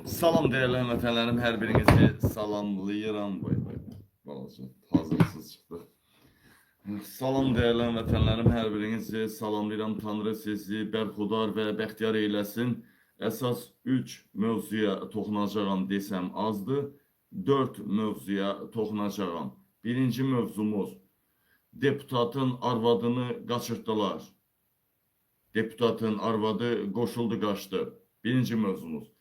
Salam değerli vətənlərim, hər birinizi salamlayıram. Balaca hazırsız çıxdı. Salam değerli vətənlərim, hər birinizi salamlayıram. Tanrı sizi bərxudar və bəxtiyar eyləsin. Əsas 3 mövzuya toxunacağam desəm azdır. 4 mövzuya toxunacağam. Birinci mövzumuz, deputatın arvadını qaçırtdılar. Deputatın arvadı qoşuldu qaçdı. Birinci mövzumuz.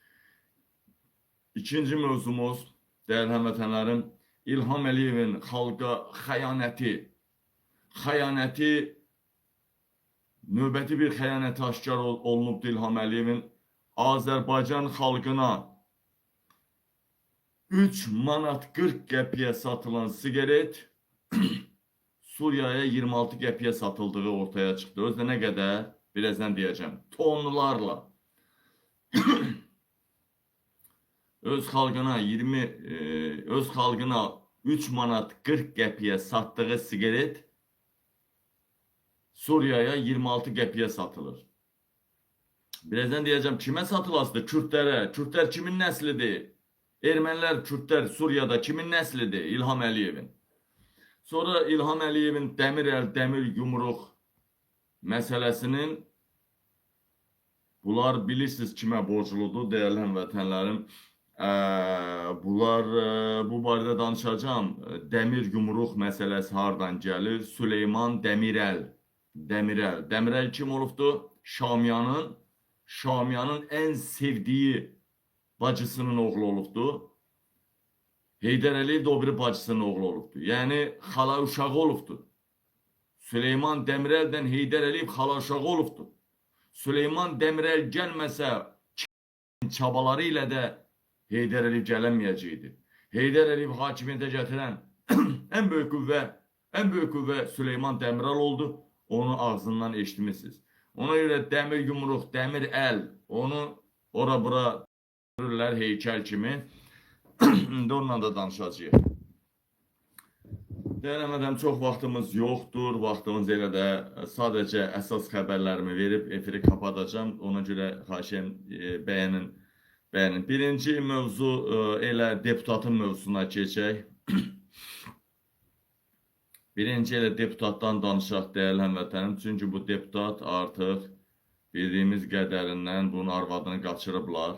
İkinci mövzumuz, değerli həmvətənlərim, İlham Əliyevin xalqa xəyanəti. Xəyanəti, növbəti bir xəyanəti aşkar olunubdur İlham Əliyevin. Azərbaycan xalqına 3 manat 40 qəpiyə satılan sigaret Suriyaya 26 qəpiyə satıldığı ortaya çıxdı. Özdə nə qədər? Birazdan deyəcəm. Tonlarla. Öz xalqına 3 manat 40 qəpiyə satdığı sigaret Suriyaya 26 qəpiyə satılır. Birazdan deyəcəm, kimə satılasıdır? Kürdlərə. Kürdlər kimin nəslidir? Ermənilər, Kürdlər Suriyada kimin nəslidir? İlham Əliyevin. Sonra İlham Əliyevin dəmir əl, dəmir yumruq məsələsinin, bunlar bilirsiniz kimə borcludur, değerli həmvətənlərim. Bu barədə danışacağım. Dəmir yumruq məsələsi hardan gəlir? Süleyman Demirel. Demirel kim olubdu? Şamiyanın en sevdiği bacısının oğlu olubdu. Heydər Əliyev də o biri bacısının oğlu olubdu. Yəni xala uşağı olubdu. Süleyman Demirel'dən Heydər Əliyev xala uşağı olubdu. Süleyman Demirel gəlməsə çabaları ilə də Heydər Əliyev gələnməyəcəkdi. Heydər Əliyev hakimiyyətə gətirən en büyük qüvvə Süleyman Demirel oldu. Onu ağzından eşitmişsiniz. Ona görə dəmir yumruq, dəmir əl, onu ora-bura görürlər heykəl kimi. Onunla da danışacağıq. Deyələmədən çox vaxtımız yoxdur. Vaxtımız elə də sadəcə əsas xəbərlərimi verib efiri kapatacağım. Ona görə xahişəm bəyənin. Birinci mövzu elə deputatın mövzusuna keçək. Birinci elə deputatdan danışaq dəyərli həmvətənim. Çünki bu deputat artıq bildiyimiz qədərindən bunun arvadını qaçırıblar.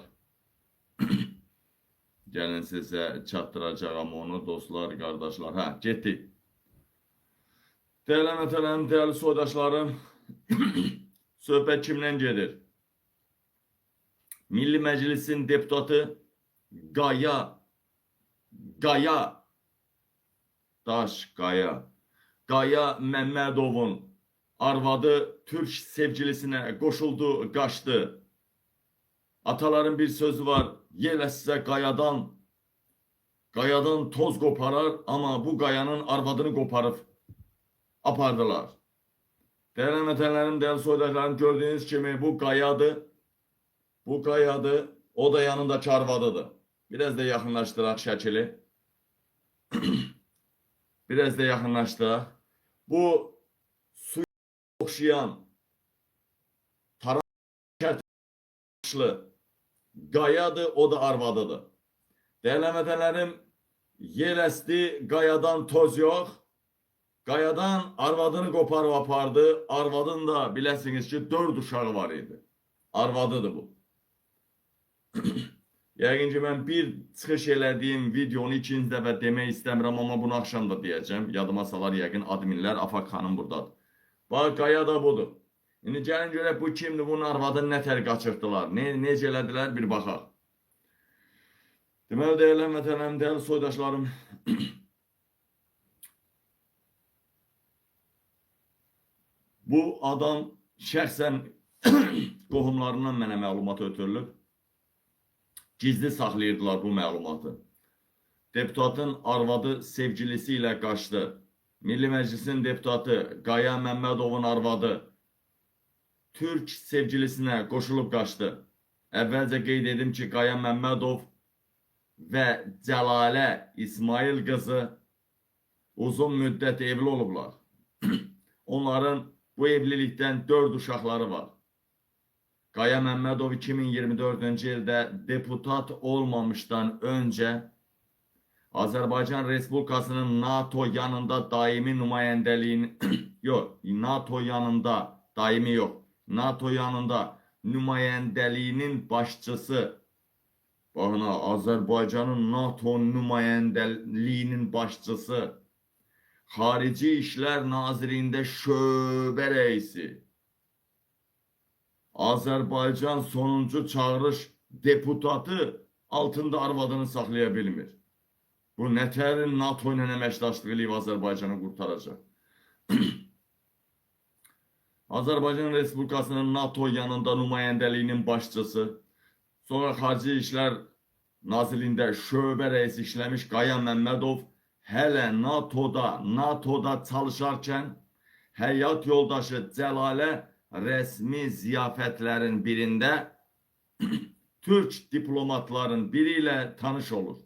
Gəlin sizə çatdıracağım onu dostlar, qardaşlar. Getdik. Dəyərli həmvətənlərim, dəyərli soydaşlarım, söhbət kimdən gedir? Milli Məclisin deputatı Qaya Məmmədovun arvadı Türk sevgilisinə qoşuldu, qaçdı. Ataların bir sözü var, yelə sizə qayadan toz qoparar, amma bu qayanın arvadını qoparıb apardılar. Dəyərli həmvətənlərim, dəyərli soydaşlarım, gördüyünüz kimi bu qayadır. O da yanındakı arvadıdır. Biraz da yaxınlaşdıraq şəkili. Biraz da yaxınlaşdıraq. Bu suya oxşayan tarançlı qayadır, o da arvadıdır. Dəyərli həmvətənlərim, yer əsdi, qayadan toz yox. Qayadan arvadını qoparıb apardı. Arvadın da biləsiniz ki 4 uşağı var idi. Arvadıdır bu. Yəqin ki mən bir çıxış elədiyim videonu ikinci dəfə demək istəmirəm, amma bunu axşam da deyəcəm. Yadıma salar yəqin adminlər, Afaq xanım buradadır. Bax, qaya da budur. İndi gəlin görək bu kimdir, bunun arvadını nə tər qaçırtdılar, necə elədilər bir baxaq. Deməli, dəyərli həmvətənlərim, dəyərli soydaşlarım, bu adam şəxsən qohumlarından mənə məlumat ötürülüb. Gizli saxlayırdılar bu məlumatı. Deputatın arvadı sevgilisi ilə qaçdı. Milli Məclisin deputatı Qaya Məmmədovun arvadı Türk sevgilisinə qoşulub qaçdı. Əvvəlcə qeyd edim ki, Qaya Məmmədov və Cəlalə İsmail qızı uzun müddət evli olublar. Onların bu evlilikdən 4 uşaqları var. Qaya Məmmədov 2024-cü ildə deputat olmamışdan öncə Azərbaycan Respublikasının NATO yanında daimi nümayəndəliyini yox, NATO yanında daimi yox, NATO yanında nümayəndəliyinin başçısı, baxın ha, Azərbaycanın NATO nümayəndəliyinin başçısı, Xarici İşlər Nazirliyində şöbə rəisi, Azərbaycan sonuncu çağırış deputatı altında arvadını saxlaya bilmir. Bu nətərin NATO ilə əməkdaşlığı ilə Azərbaycanı qurtaracaq. Azərbaycan Respublikasının NATO yanında nümayəndəliyinin başçısı, sonra Xarici İşlər Nazirliyində şöbə rəisi işləmiş Qaya Məmmədov hələ NATOda çalışarkən həyat yoldaşı Cəlalə rəsmi ziyafətlərin birində Türk diplomatların biri ilə tanış olur.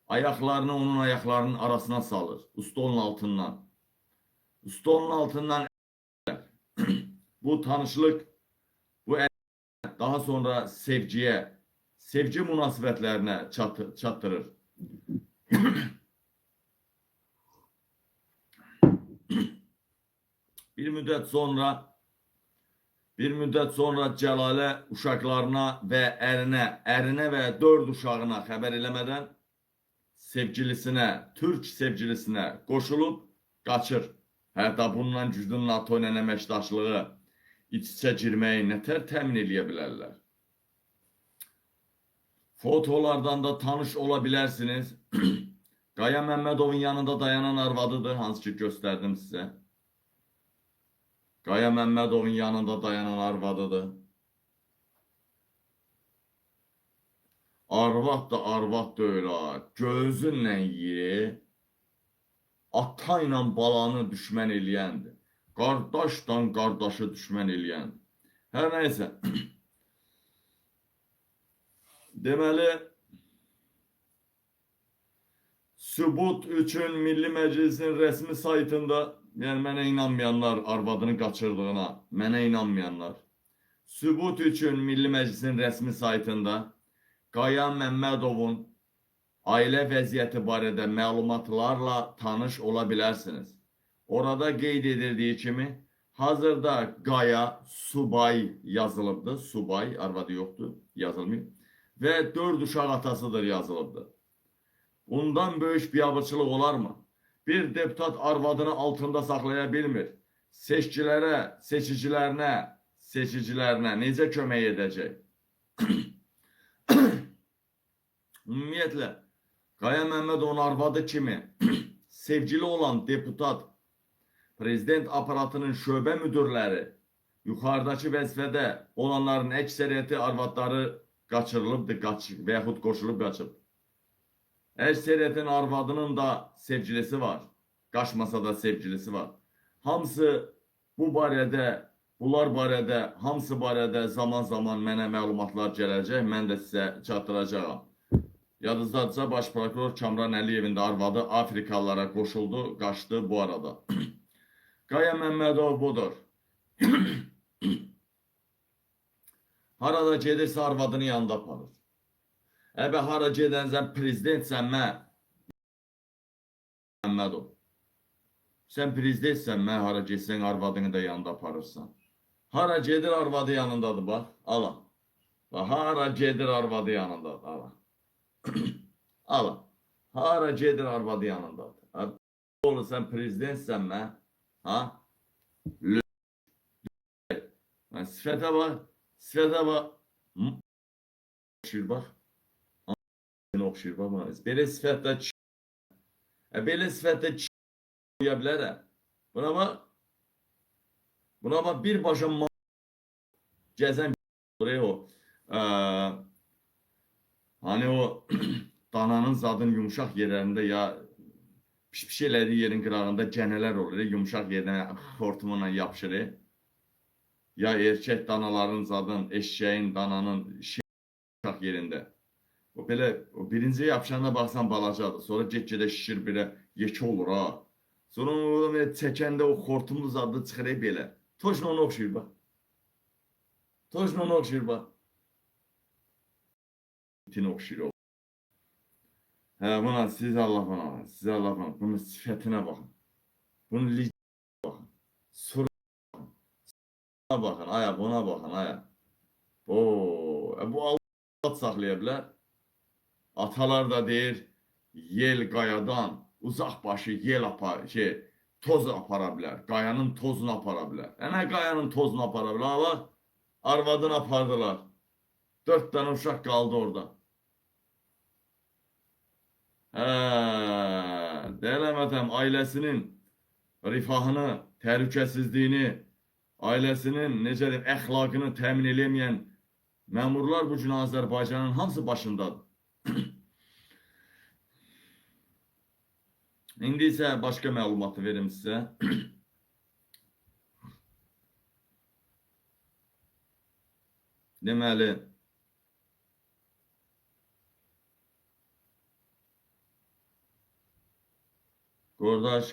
Ayaqlarını onun ayaqlarının arasına salır, stolun altından. Stolun altından bu tanışlıq, bu daha sonra sevgi münasibətlərinə çatdırır. Bir müddət sonra Cəlalə uşaqlarına və ərinə və 4 uşağına xəbər eləmədən sevgilisinə, türk sevgilisinə qoşulub qaçır. Hətta bundan güclü NATO ilə əməkdaşlığı, iç-içə girməyi nətər təmin eləyə bilərlər? Fotolardan da tanış ola bilərsiniz. Qaya Məmmədovun yanında dayanan arvadıdır, hansı ki göstərdim sizə. Qaya Məmmədovun yanında dayanan arvadıdır. Arvad da arvad deyil ha. Gözünlə yeri, ata ilə balanı düşmən eləyəndir. Qardaşdan qardaşı düşmən eləyəndir. Hər nəysə. Deməli, sübut üçün Milli Məclisin rəsmi saytında, yəni mənə inanmayanlar arvadını qaçırdığına, mənə inanmayanlar, sübut üçün Milli Məclisin rəsmi saytında Qaya Məmmədovun ailə vəziyyəti barədə məlumatlarla tanış ola bilərsiniz. Orada qeyd edildiyi kimi, hazırda Qaya subay yazılıbdır, subay, arvadı yoxdur, yazılmıyor və 4 uşaq atasıdır yazılıbdır. Bundan böyük biabırçılıq olarmı? Bir deputat arvadını altında saxlaya bilmir. Seçicilərinə necə kömək edəcək? Ümumiyyətlə, Qaya Məmmədovun arvadı kimi sevgili olan deputat, prezident aparatının şöbə müdürləri, yuxarıdakı vəzifədə olanların əksəriyyəti arvadları qaçırılıbdır və yaxud qoşulub qaçıb. Əksəriyyətin arvadının da sevgilisi var, qaçmasa da sevgilisi var. Hamısı bunlar barədə, hamısı barədə zaman-zaman mənə məlumatlar gələcək, mən də sizə çatdıracağam. Yadınızdadırsa, Baş Prokuror Kamran Əliyevin də arvadı Afrikalılara qoşuldu, qaçdı bu arada. Qaya Məmmədov budur. Harada gedirsə arvadını yanında aparır. Əbə hara gedənsən prezidentsən Məmmədov. Sən prezidentsən, mən hara getsən arvadını da yanında aparırsan. Hara gedir arvadı yanındadır, bax, ala. Bax, hara gedir arvadı yanındadır, ala. Ala, hara gedir arvadı yanındadır. Oğlu sən prezidentsən mən, ha? Sifətə bax, oxşur bax. Oxşur bax, belə sifətdə qoya bilər. Buna bax, birbaşa gəzən o, hani o dananın zadın yumuşaq yerlərində ya piş-piş elədiyi yerin qırağında gənələr olur, yumuşaq yerdən xortumuna yapışır. Ya erkək danaların zadın, eşeğin, dananın yumuşaq yerində. O belə, birinci yapışanda baxsan balacadır, sonra get-gedə şişir belə yekə olur ha. Sonra onu çəkəndə o xortumlu zadı çıxır belə. Toşun onu oxşuyur bax. Tojla oxşuyur bax. İtin oxşuyur o. Hə, buna siz Allah bana, siz Allah bana. Bunun sifətinə baxın. Bunun licinə baxın. Suruna baxın, aya, buna baxın, aya. Bu Allah saxlaya bilər. Atalar da deyir, yel qayadan, uzaq başı yel toz apara bilər. Qayanın tozunu apara bilər. Nə qayanın tozunu apara bilər? Ha, bax, arvadını apardılar. 4 dənə uşaq qaldı orada. Deyələ ailəsinin rifahını, təhlükəsizliyini, ailəsinin necə deyim, əxlaqını təmin eləməyən məmurlar bu gün Azərbaycanın hamısı başındadır. İndi isə başqa məlumatı verim sizə. Deməli,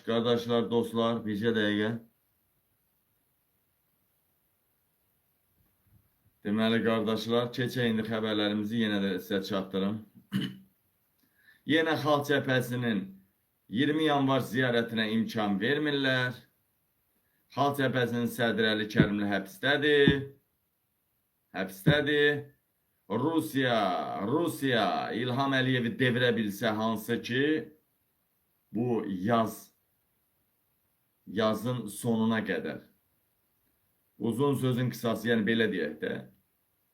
qardaşlar, dostlar, bircə dəqiqə. Deməli, qardaşlar, keçək indi xəbərlərimizi yenə də sizə çatdırım. Yenə Xalq Cəbhəsinin 20 yanvar ziyarətinə imkan vermirlər. Xalq Cəbhəsinin sədri Əli Kərimli həbsdədir. Rusiya İlham Əliyevi devirə bilsə, hansı ki, bu yazın sonuna qədər. Uzun sözün qısası, yəni belə deyək də,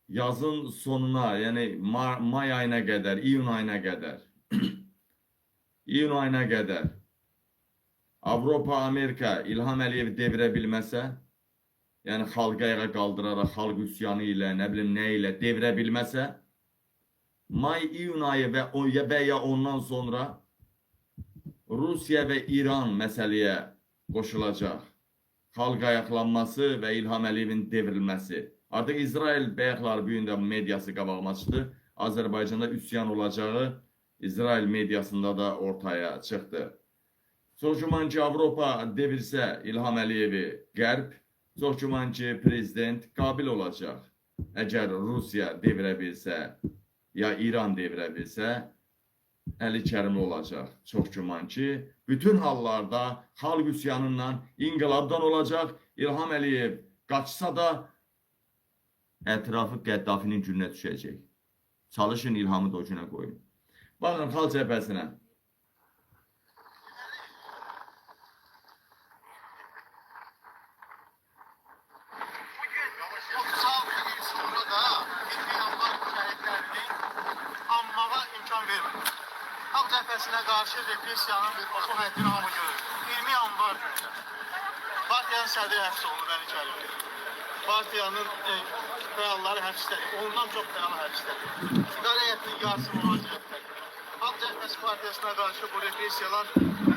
yazın sonuna, yəni may ayına qədər, iyun ayına qədər, Avropa, Amerika İlham Əliyevi devirə bilməsə, yəni xalqı ayağa qaldıraraq, xalq üsyanı ilə, nə bilim nə ilə devirə bilməsə, may, iyun ayı və ya ondan sonra Rusiya və İran məsələyə qoşulacaq. Xalq ayaqlanması və İlham Əliyevin devrilməsi. Artıq İsrail bəyəkləri bu gün də mediası qabağıma çıxdı. Azərbaycanda üsyan olacağı İsrail mediasında da ortaya çıxdı. Çox güman ki, Avropa devirsə İlham Əliyevi qərb, çox güman ki, prezident qabil olacaq. Əgər Rusiya devirə bilsə, ya İran devirə bilsə, Əli Kərimli olacaq. Çox güman ki, bütün hallarda xalq üsyanından, inqilabdan olacaq. İlham Əliyev qaçsa da ətrafı Qəddafinin gününə düşəcək. Çalışın İlhamı da o günə qoyun. Baxın Xalq Cəbhəsinə. Bugün 36 il sonra da İlhamlar şəhidlərinin anmağa imkan vermir. Xalq Cəbhəsinə qarşı repressiyanın bir o həddini hamı görür. 20 yanvar günü partiyanın sədri həbs olunur, Əli Kərimli. Partiyanın fəalları həbsdədir. Ondan çox fəal həbsdədir. İdarə heyətinin yarısı mühacirətdədir. Xalq Cəbhəsi partiyasına qarşı bu repressiyalar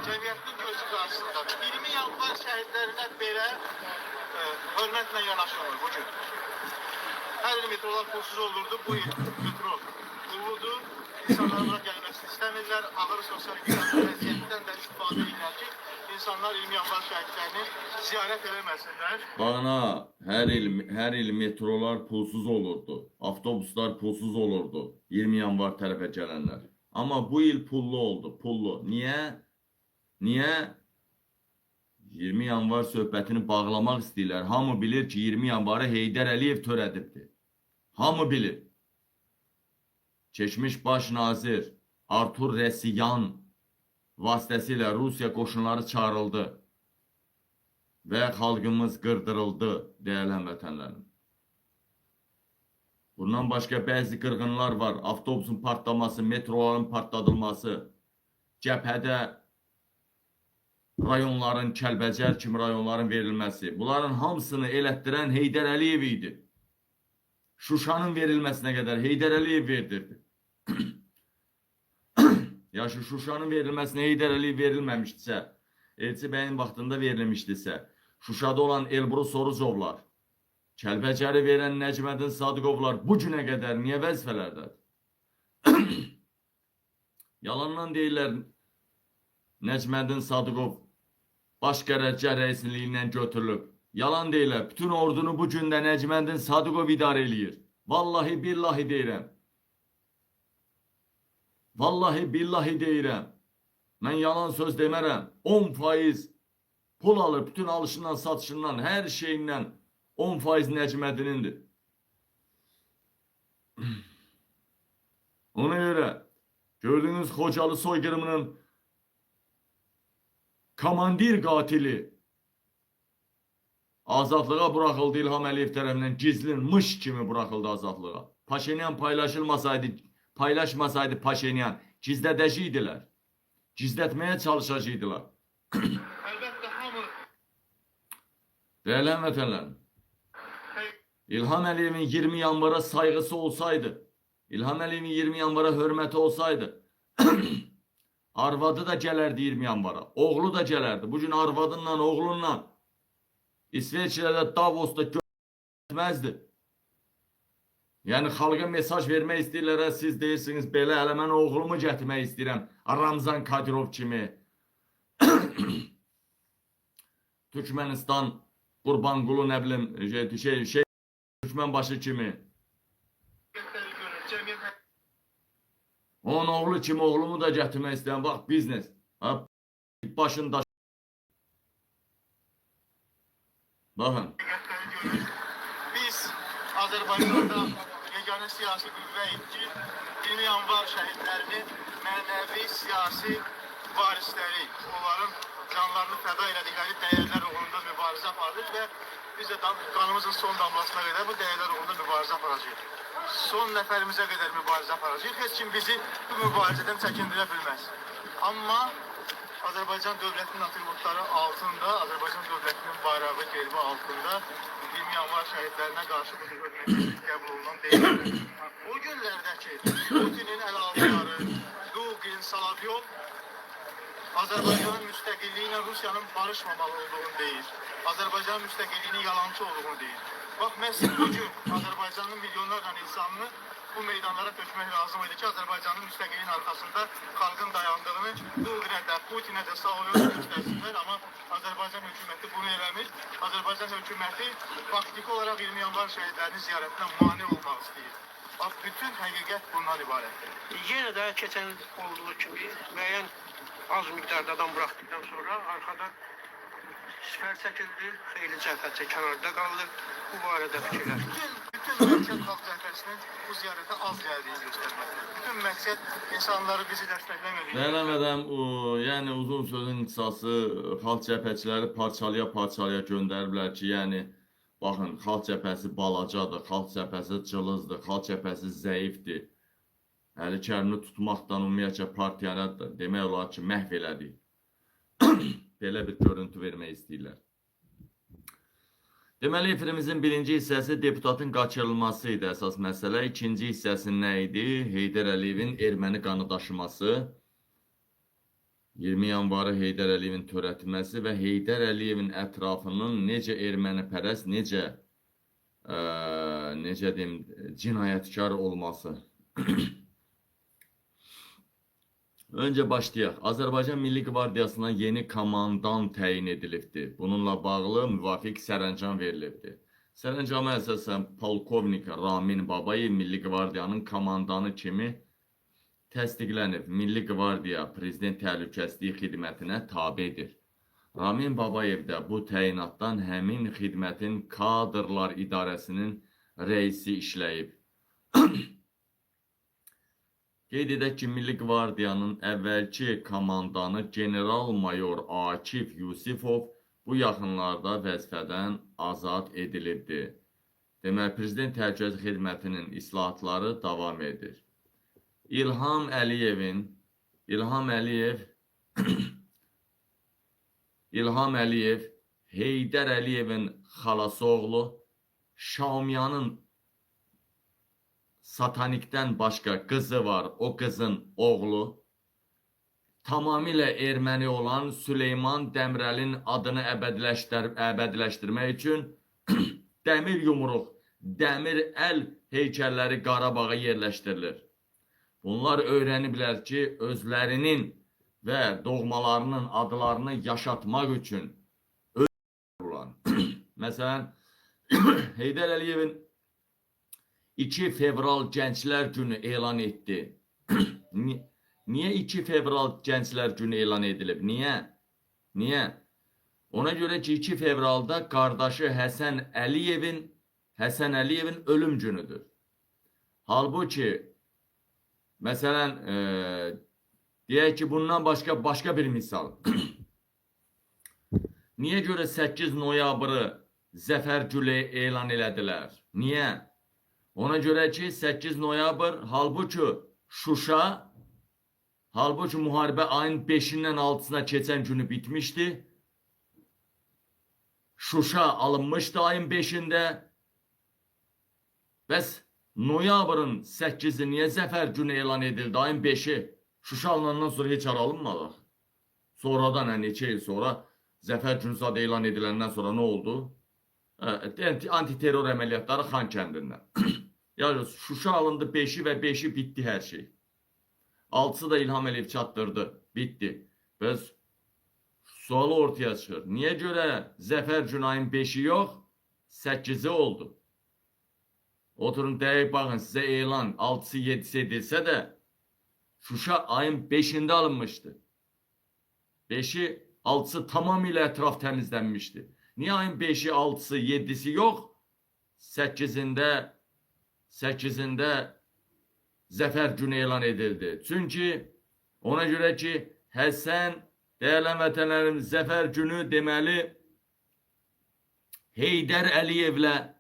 cəmiyyətin gözü qarşısındadır. 20 yanvar şəhidlərinə belə hörmətlə yanaşılır bugün. Hər il metrolar pulsuz olurdu, bu il metro pulludur. İnsanlar bura gəlməsini istəmirlər, ağır sosial vəziyyətdən də istifadə edirlər ki, insanlar 20 yanvar şəhidlərini ziyarət eləməsinlər. Baxın, hər il metrolar pulsuz olurdu, avtobuslar pulsuz olurdu 20 yanvar tərəfə gələnlər. Amma bu il pullu oldu, pullu. Niyə? 20 yanvar söhbətini bağlamaq istəyirlər. Hamı bilir ki, 20 yanvarı Heydər Əliyev törədibdir. Hamı bilir. Keçmiş baş nazir Artur Rəsiyan vasitəsilə Rusiya qoşunları çağırıldı və xalqımız qırdırıldı, dəyərli həmvətənlərim. Bundan başqa bəzi qırğınlar var. Avtobusun partlaması, metroların partladılması, cəbhədə rayonların, Kəlbəcər kimi rayonların verilməsi. Bunların hamısını elətdirən Heydər Əliyev idi. Şuşanın verilməsinə qədər Heydər Əliyev verdirdi. Ya Şuşanın verilməsinə Heydər Əliyev verilməmişdisə, Elçi bəyin vaxtında verilmişdisə, Şuşada olan Elbrus Orucovlar, Kəlbəcəri verən Nəcməddin Sadıqovlar bu günə qədər niyə vəzifələrdədir? Yalandan deyirlər, Nəcməddin Sadıqov baş qərargah rəisliyindən götürülüb. Yalan deyirlər. Bütün ordunu bu gündə Nəcməddin Sadıqov idarə eləyir. Vallahi billahi deyirəm. Vallahi billahi deyirəm. Mən yalan söz demərəm. 10% pul alır. Bütün alışından, satışından, hər şeyindən 10% Nəcməddinindir. Ona görə gördüğünüz Xocalı soykırımının komandir katili azadlığa buraxıldı İlham Əliyev tərəfindən gizlin mış kimi buraxıldı azadlığa. Paşinyan paylaşmasaydı Paşinyan gizlədəcəkdilər. Gizlətməyə çalışacaqdılar. Əlbəttə hamı Değerli vətənlər, İlham Əliyevin 20 yanvara saygısı olsaydı, İlham Əliyevin 20 yanvara hörməti olsaydı, arvadı da gələrdi 20 yanvara, oğlu da gələrdi. Bugün arvadınla, oğlunla İsveçrədə, Davos'da görməzdi. Yəni xalqa mesaj vermək istəyirlər, siz deyirsiniz belə, hələ mən oğlumu gətirmək istəyirəm. Ramzan Kadyrov kimi. Türkmenistan Qurbanqulu nə bilim Türkmenbaşı kimi. Onun oğlu kimi oğlumu da gətirmək istəyən bax biznes. Başında baxın. biz Azərbaycanda yeganə siyasi qüvvəyik ki, 20 yanvar şəhidlərinin mənəvi siyasi varisləri, onların canlarını fəda elədikləri dəyərlər uğrunda mübarizə aparırıq və biz də qanımızın son damlasına qədər bu dəyərlər uğrunda mübarizə aparacağıq. Son nəfərimizə qədər mübarizə aparacağıq. Heç kim bizi bu mübarizədən çəkindirə bilməz. Amma Azərbaycan dövlətinin atributları altında, Azərbaycan dövlətinin bayrağı gerbi altında 20 yanvar şəhidlərinə qarşı bu hörmətli qəbul olunan deyil. O günlərdəki Putinin əl altıları, Dugin, Solovyov Azərbaycanın müstəqilliyi ilə Rusiyanın barışmamalı olduğunu deyir. Azərbaycanın müstəqilliyinin yalancı olduğunu deyir. Bax, məhz bugün Azərbaycanın milyonlarla insanını bu meydanlara tökmək lazım idi ki, Azərbaycanın müstəqilliyinin arkasında xalqın dayandığını Duginə də, Putinə də Solovyov'a göstərsinlər. Amma Azərbaycan hökuməti bunu eləmir. Azərbaycan hökuməti faktiki olaraq 20 yanvar şəhidlərinin ziyarətinə mane olmaq istəyir. Bax, bütün həqiqət bundan ibarətdir. Yenə də keçən olduğu kimi müəyyən az miqdarda adam bıraktıktan sonra arkada siper çəkildi, xeyli cəbhəçi kənarda qaldı. Bu barədə fikirlər. Bütün məqsəd xalq cəbhəsinin bu ziyarətə az gəldiyini göstərməkdir. Bütün məqsəd insanları bizi dəstəkləməkdir. Beğenemedim, yani uzun sözün qısası xalq cəbhəçiləri parçalaya göndəriblər ki, yəni baxın, xalq cəbhəsi balacadır, xalq cəbhəsi cılızdır, xalq cəbhəsi zəifdir. Əli Kərimli tutmaqdan ümumiyyətcə partiyanı demək olar ki, məhv elədik. Belə bir görüntü vermək istəyirlər. Deməli, efirimizin birinci hissəsi deputatın qaçırılması idi əsas məsələ. İkinci hissəsi nə idi? Heydər Əliyevin erməni qanı daşıması, 20 yanvarı Heydər Əliyevin törətməsi və Heydər Əliyevin ətrafının necə ermənipərəst, necə deyim, cinayətkar olması. Önce başlayaq. Azərbaycan Milli Qvardiyasına yeni komandan təyin edilibdir. Bununla bağlı müvafiq sərəncam verilibdir. Sərəncama əsasən polkovnik Ramin Babayev Milli Qvardiyanın komandanı kimi təsdiqlənib. Milli Qvardiya Prezident Təhlükəsizlik Xidmətinə tabedir. Ramin Babayev də bu təyinatdan həmin xidmətin kadrlar idarəsinin rəisi işləyib. Qeyd edək ki, Milli Qvardiyanın əvvəlki komandanı general-mayor Akif Yusifov bu yaxınlarda vəzifədən azad edilibdir. Demək, Prezident Təhlükəsizlik Xidmətinin islahatları davam edir. İlham Əliyev, Heydər Əliyevin xalası oğlu, Şamiyanın satanikdən başqa qızı var, o qızın oğlu, tamamilə erməni olan Süleyman Dəmirəlin adını əbədiləşdirmək üçün dəmir yumruq, dəmir əl heykəlləri Qarabağa yerləşdirilir. Bunlar öyrəniblər ki, özlərinin və doğmalarının adlarını yaşatmaq üçün öldürürlər. Məsələn, Heydər Əliyevin 2 fevral Gənclər Günü elan etdi. Niyə 2 fevral Gənclər Günü elan edilib? Niyə? Ona görə ki, 2 fevralda qardaşı Həsən Əliyevin ölüm günüdür. Halbuki, məsələn, deyək ki, bundan başqa bir misal. Niyə görə 8 noyabrı Zəfər Günü elan elədilər? Niyə? Ona görə ki, 8 noyabr, halbuki müharibə ayın 5-dən 6-sına keçən günü bitmişdi. Şuşa alınmışdı ayın 5-də. Bəs noyabrın 8-i niyə Zəfər Günü elan edildi? Ayın 5-i. Şuşa alınandan sonra heç ara alınmadı. Sonradan, neçə il sonra Zəfər Günü sadə elan ediləndən sonra nə oldu? Antiterror əməliyyatları Xan kəndindən. Yəni Şuşa alındı 5-i və 5-i bitdi hər şey. 6-sı da İlham Əliyev çatdırdı, bitdi. Bəs sualı ortaya çıxır. Niyə görə Zəfər Günü ayın 5-i yox, 8-i oldu? Oturun deyək, baxın, sizə elan 6-sı 7-si edilsə də Şuşa ayın 5-ində alınmışdı. 5-i 6-sı tamamilə ətraf təmizlənmişdi. Niyə ayın 5-i 6-sı 7-si yox, 8-ində Zəfər Günü elan edildi? Çünki ona görə ki, Həsən, dəyərli vətənlərim, Zəfər Günü deməli Heydər Əliyevlə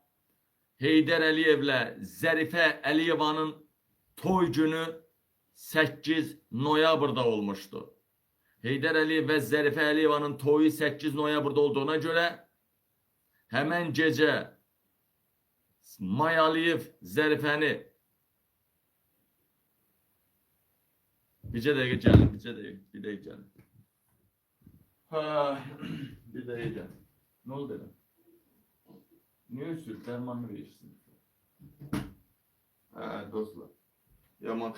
Zərifə Əliyevanın toy günü 8 noyabrda olmuşdu. Heydər Əliyev və Zərifə Əliyevanın toyu 8 noyabrda olduğuna görə həmən gecə May Əliyev Zərifəni bir dəqiqə gəlin. Bir dəqiqə gəlin. Nə oldu elə? Niyə üstür? Dərmanını verirsin. Dostlar. Yaman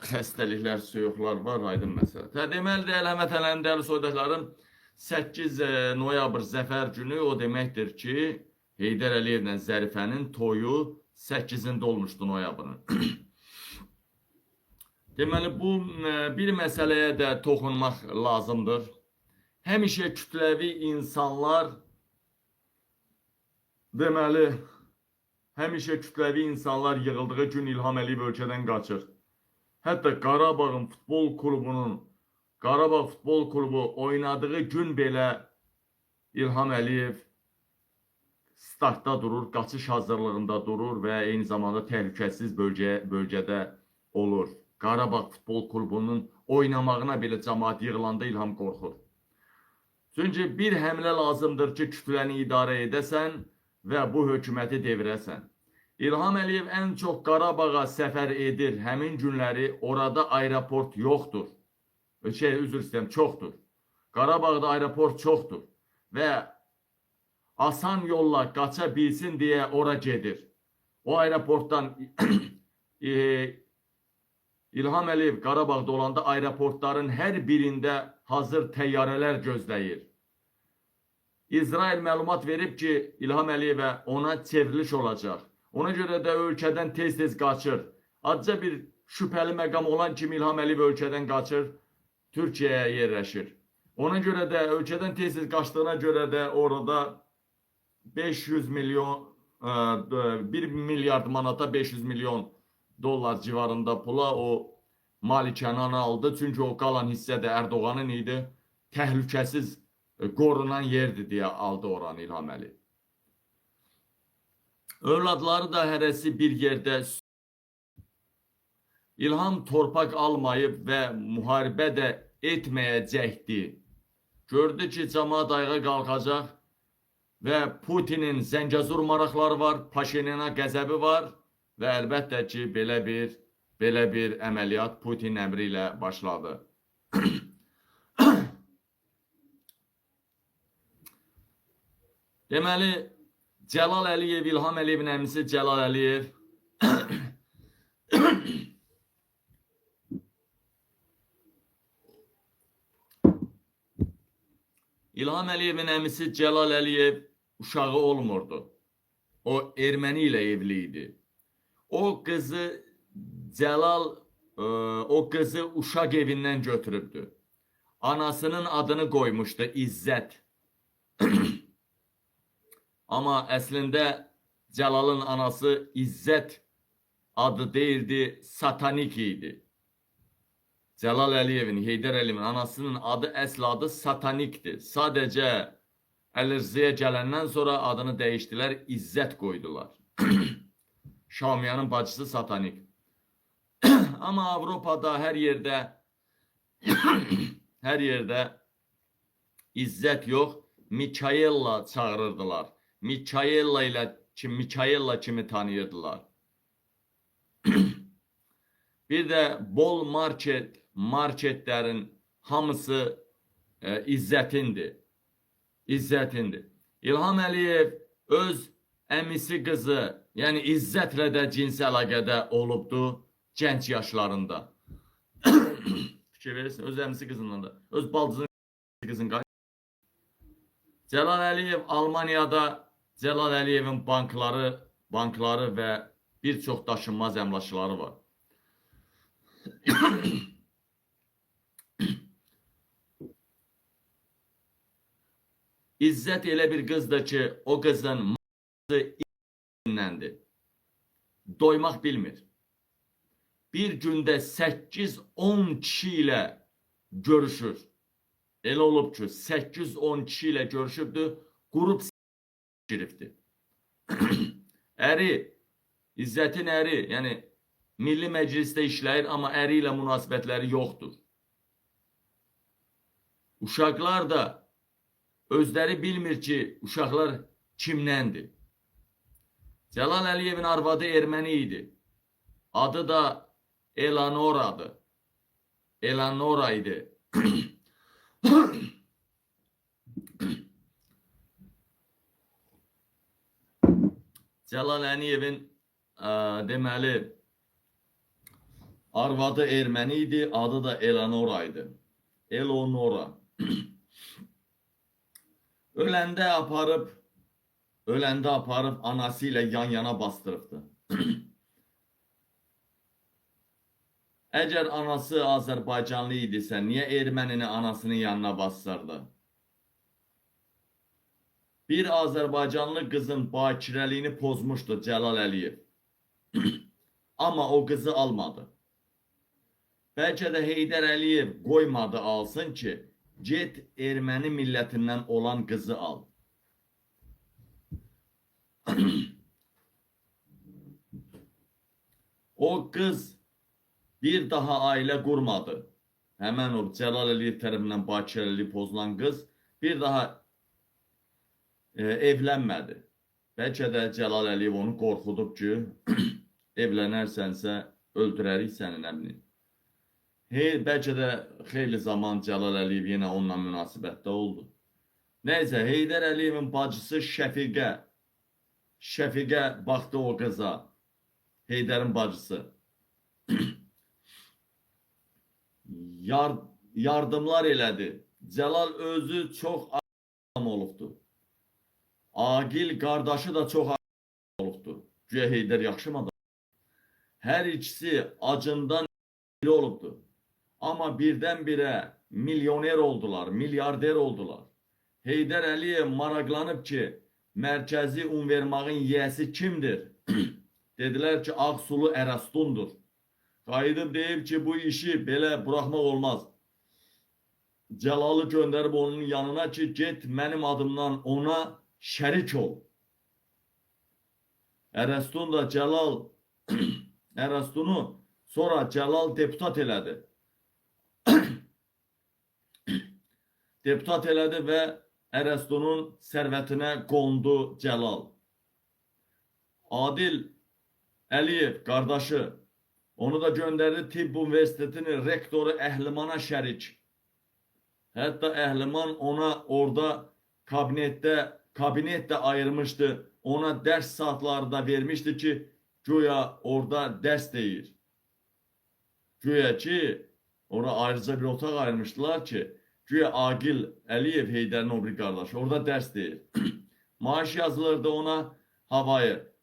xəstəliklər, soyuqlar var, aydın məsələ. Deməli, dəyərli vətənlərim, dəyərli soydaşlarım, 8 noyabr Zəfər Günü o deməkdir ki, Heydər Əliyevlə Zərifənin toyu 8-ində olmuşdu noyabrın. Deməli, bu bir məsələyə də toxunmaq lazımdır. Həmişə kütləvi insanlar yığıldığı gün İlham Əliyev ölkədən qaçır. Hətta Qarabağ futbol klubu oynadığı gün belə İlham Əliyev startda durur, qaçış hazırlığında durur və eyni zamanda təhlükəsiz bölgədə olur. Qarabağ futbol klubunun oynamağına belə cəmaat yığılanda İlham qorxur. Çünki bir həmlə lazımdır ki, kütləni idarə edəsən və bu hökuməti devirəsən. İlham Əliyev ən çox Qarabağa səfər edir. Həmin günləri orada aeroport yoxdur. Üzr istəyirəm, çoxdur. Qarabağda aeroport çoxdur və asan yolla qaça bilsin deyə ora gedir. O aeroportdan İlham Əliyev Qarabağda olanda aeroportların hər birində hazır təyyarələr gözləyir. İsrail məlumat verib ki, İlham Əliyevə ona çevriliş olacaq. Ona görə də ölkədən tez-tez qaçır. Adca bir şübhəli məqam olan kimi İlham Əliyev ölkədən qaçır, Türkiyəyə yerləşir. Ona görə də ölkədən tez-tez qaçdığına görə də orada 1 milyard manata 500 milyon dollar civarında pula o malikənanı aldı. Çünki o qalan hissə də Erdoğan'ın idi. Təhlükəsiz qorunan yerdir deyə aldı oranı İlham Əliyev. Övladları da hərəsi bir yerdə. İlham torpaq almayıb və müharibə də etməyəcəkdi. Gördü ki, cəmaat ayağa qalxacaq və Putinin Zəngəzur maraqları var, Paşinyana qəzəbi var və əlbəttə ki, belə bir əməliyyat Putin əmri ilə başladı. Deməli, Cəlal Əliyev, İlham Əliyevin əmisi Cəlal Əliyev İlham Əliyevin əmisi Cəlal Əliyev uşağı olmurdu. O erməni ilə evli idi. O qızı Cəlal o qızı uşaq evindən götürübdü. Anasının adını qoymuşdu İzzət. Amma əslində Cəlalın anası İzzət adı deyildi, Satanik idi. Cəlal Əliyevin, Heydər Əliyevin anasının adı, əsl adı Satanikdir. Sadəcə Əli Rızaya gələndən sonra adını dəyişdilər, İzzət qoydular. Şamiyanın bacısı Satanik. Amma Avropada hər yerdə İzzət yox, Mikaella çağırırdılar. Mikaella kimi tanıyırdılar. Bir də bol marketlərin hamısı İzzətindir. İlham Əliyev öz əmisi qızı, yəni İzzətlə də cinsi əlaqədə olubdu gənc yaşlarında. Fikir verirsin, öz əmisi qızından da, öz baldızın qızın. Cəlal Əliyev Almaniyada Cəlal Əliyevin bankları və bir çox daşınmaz əmlakları var. İzzət elə bir qızdır ki, o qızın indəndir. Doymaq bilmir. Bir gündə 8-10 kişi ilə görüşür. Elə olub ki, 8-10 kişi ilə görüşübdür, qrup giribdir. Əri, İzzətin əri, yəni Milli Məclisdə işləyir, amma əri ilə münasibətləri yoxdur. Uşaqlar da özləri bilmir ki, uşaqlar kimdəndir. Cəlal Əliyevin arvadı erməni idi. Adı da Eleanora'dır. Eleanora idi. Cəlal Əliyevin deməli arvadı erməni idi, adı da Eleanora idi. Eleonora. Öləndə aparıb anası ilə yan-yana bastırıbdı. Əgər anası Azərbaycanlı idisə, niyə ermənini anasının yanına bastırdı? Bir Azərbaycanlı qızın bakirəliyini pozmuşdu Cəlal Əliyev. Amma o qızı almadı. Bəlkə də Heydər Əliyev qoymadı alsın ki, get erməni millətindən olan qızı al. O qız bir daha ailə qurmadı. Həmən o Cəlal Əliyev tərəfindən bakirəliyi pozulan qız bir daha evlənmədi. Bəlkə də Cəlal Əliyev onu qorxudub ki, evlənərsənsə öldürərik səni, nə bilim. Bəlkə də xeyli zaman Cəlal Əliyev yenə onunla münasibətdə oldu. Nəysə, Heydər Əliyevin bacısı Şəfiqə baxdı o qıza, Heydərin bacısı. Yardımlar elədi. Cəlal özü çox adam olubdu. Agil qardaşı da çox adam olubdu. Güya Heydər yaxşı mı adam? Hər ikisi acından biri olubdu. Amma birdən-birə milyoner oldular, milyarder oldular. Heydər Əliyev maraqlanıb ki, mərkəzi univermağın yiyəsi kimdir? Dedilər ki, Ağsulu Ərəstundur. Qayıdıb deyib ki, bu işi belə buraxmaq olmaz. Cəlalı göndərib onun yanına ki, get mənim adımdan ona şərik ol. Ərəstun da Ərəstunu sonra Cəlal deputat elədi. Deputat elədi və Ərəstunun sərvətinə qondu Cəlal. Adil Əliyev qardaşı onu da göndərdi Tibb Universitetinin rektoru Əhlimana şərik. Hətta Əhliman ona orada kabinetdə ayırmışdı. Ona dərs saatları da vermişdi ki, güya orada dərs deyir. Güya ki, ona ayrıca bir otaq ayırmışdılar ki, güya Agil Əliyev Heydərin o bir qardaşı orada dərs deyir. maaş yazılırdı ona havayı.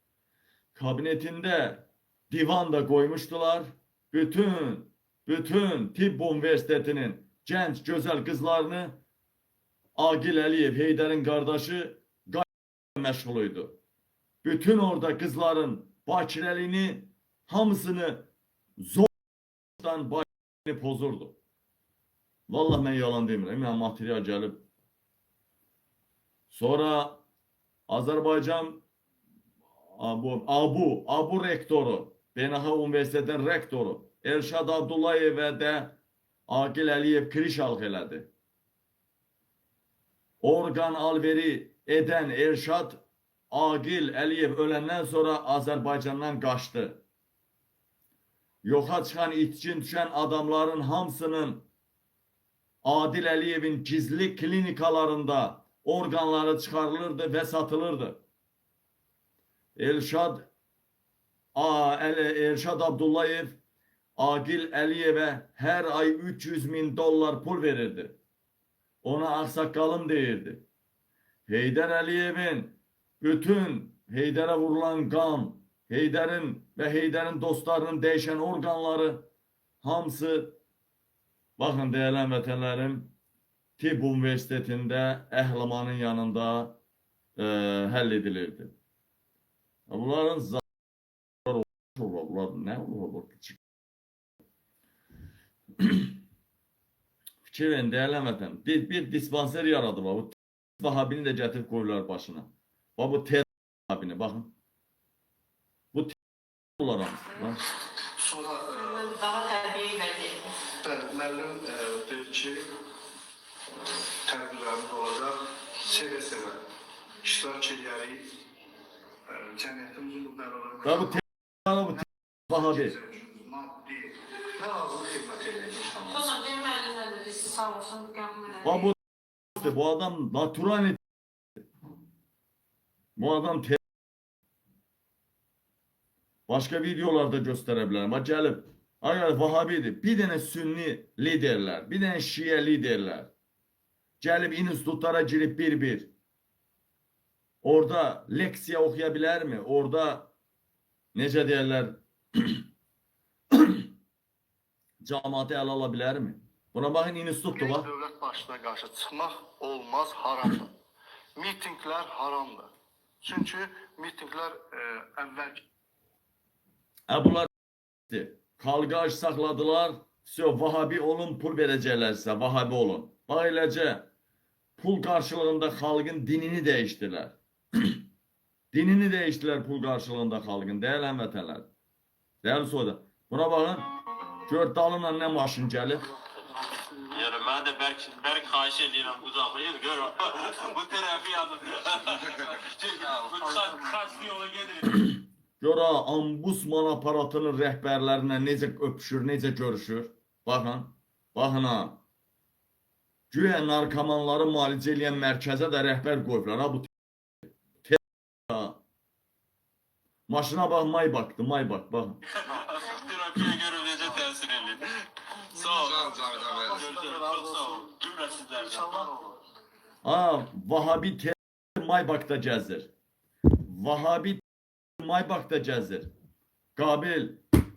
Kabinetinde divan da koymuştular. Bütün Tibb Üniversitesi'nin genç güzel kızlarını Agil Əliyev, Heydərin qardaşı məşğuluydu. Bütün orada kızların bakirəliyini hamısını zordan bakirəliyini pozurdu. Vallahi mən yalan demirəm. Yəni material gəlib. Sonra Azərbaycan ABU rektoru, Beynəlxalq Üniversitetin rektoru Elşad Abdullayevə də Agil Əliyev krişalıq elədi. Orqan alveri edən Elşad Agil Əliyev öləndən sonra Azərbaycandan qaçdı. Yoxa çıxan, itkin düşən adamların hamısının Adil Əliyevin gizli klinikalarında orqanları çıxarılırdı və satılırdı. Elşad Abdullayev Agil Əliyevə hər ay 300.000 dollar pul verirdi. Ona ağsaqqalım deyirdi. Heydər Əliyevin bütün Heydərə vurulan qan, Heydərin və Heydərin dostlarının dəyişən orqanları hamısı, baxın dəyərli vətənlərim, Tibb Üniversitetində Əhlimanın yanında həll edilirdi. Bunların zararı olur, nə olur? Fikir verin, dəyərli vətən, bir dispanser yaradılar, bu Vahabini də gətirib qoyurlar başına. Bu ter Vahabini, baxın. Bu ter olar hamısı. Sonra Daha təbii vəziyyətdir. müəllim dedi ki, tədbirlərimiz olacaq, sevə-sevə iştirak edərik, cəmiyyətimizin bu bəralarına Bu ter Vahabi. maddi və lazım xidmət edək inşallah. Dostum, benim əlimdən də sağ olsun, qəbul edək. Bu adam natural. Bu adam ter. Başka videolarda gösterebilirim. Bak gelip, arkadaşlar Vahabidir. Bir tane Sünni liderler, bir tane Şiye liderler. Gelip institutlara girip bir. Orada leksiya okuyabilir mi? Orada nece derler? Cemaati ele alabilir mi? Buna bakın instituttu Bir bak. dövlət başına qarşı çıxmaq olmaz, haramdır. Mitinglər haramdır. Çünki mitinglər əvvəl Bunlar kavga sakladılar. Vahabi olun, pul verecekler size. Vahabi olun. Böylece pul karşılığında halkın dinini değiştiler. Dinini değiştiler pul karşılığında halkın. Değerli həmvətənlər. Değerli soyda. Buna bakın. Gör dalınla ne maşın gelir. Yani ben de Berk xahiş edirəm uzaqlayın. Gör bu tərəfi yazın. Bu kaçlı yola gedirik. Gör ha, ambusman aparatının rəhbərlərinə necə öpüşür, necə görüşür. Baxın. Baxın ha. Güya narkomanları müalicə eləyən mərkəzə də rəhbər qoyublar. Ha bu maşına bax, may baktı, may bak, baxın. Terapiye görüp necə təsir edir. Sağ ol. Çok sağ ol. Cümlə sizlərdən. inşallah olur. Ha, Vahabi Maybak'ta gəzir. Vahabi Maybak'ta gəzir.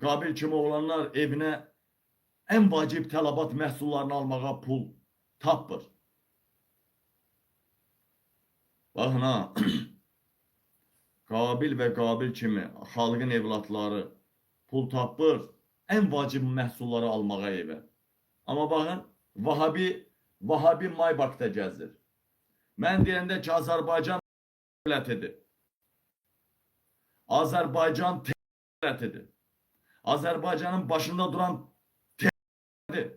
Qabil kimi oğlanlar evinə ən vacib tələbat məhsullarını almağa pul tapır. Baxın ha. Qabil kimi xalqın evlatları pul tapır ən vacib məhsulları almağa evə. Amma baxın, Vahabi Maybak'ta gəzir. Mən deyəndə ki, Azərbaycan dövlətidir. Azərbaycan dövlətidir. Azərbaycanın başında duran dövlətidir.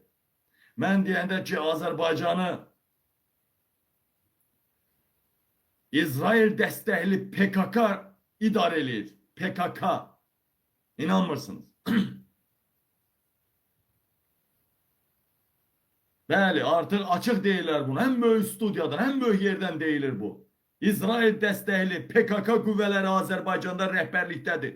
Mən deyəndə ki, Azərbaycanı İsrail dəstəkli PKK idarə edir. PKK. İnanmırsınız. Bəli, artıq açıq deyirlər bunu. Ən böyük studiyadan, ən böyük yerdən deyilir bu. İsrail dəstəkli PKK qüvvələri Azərbaycanda rəhbərlikdədir.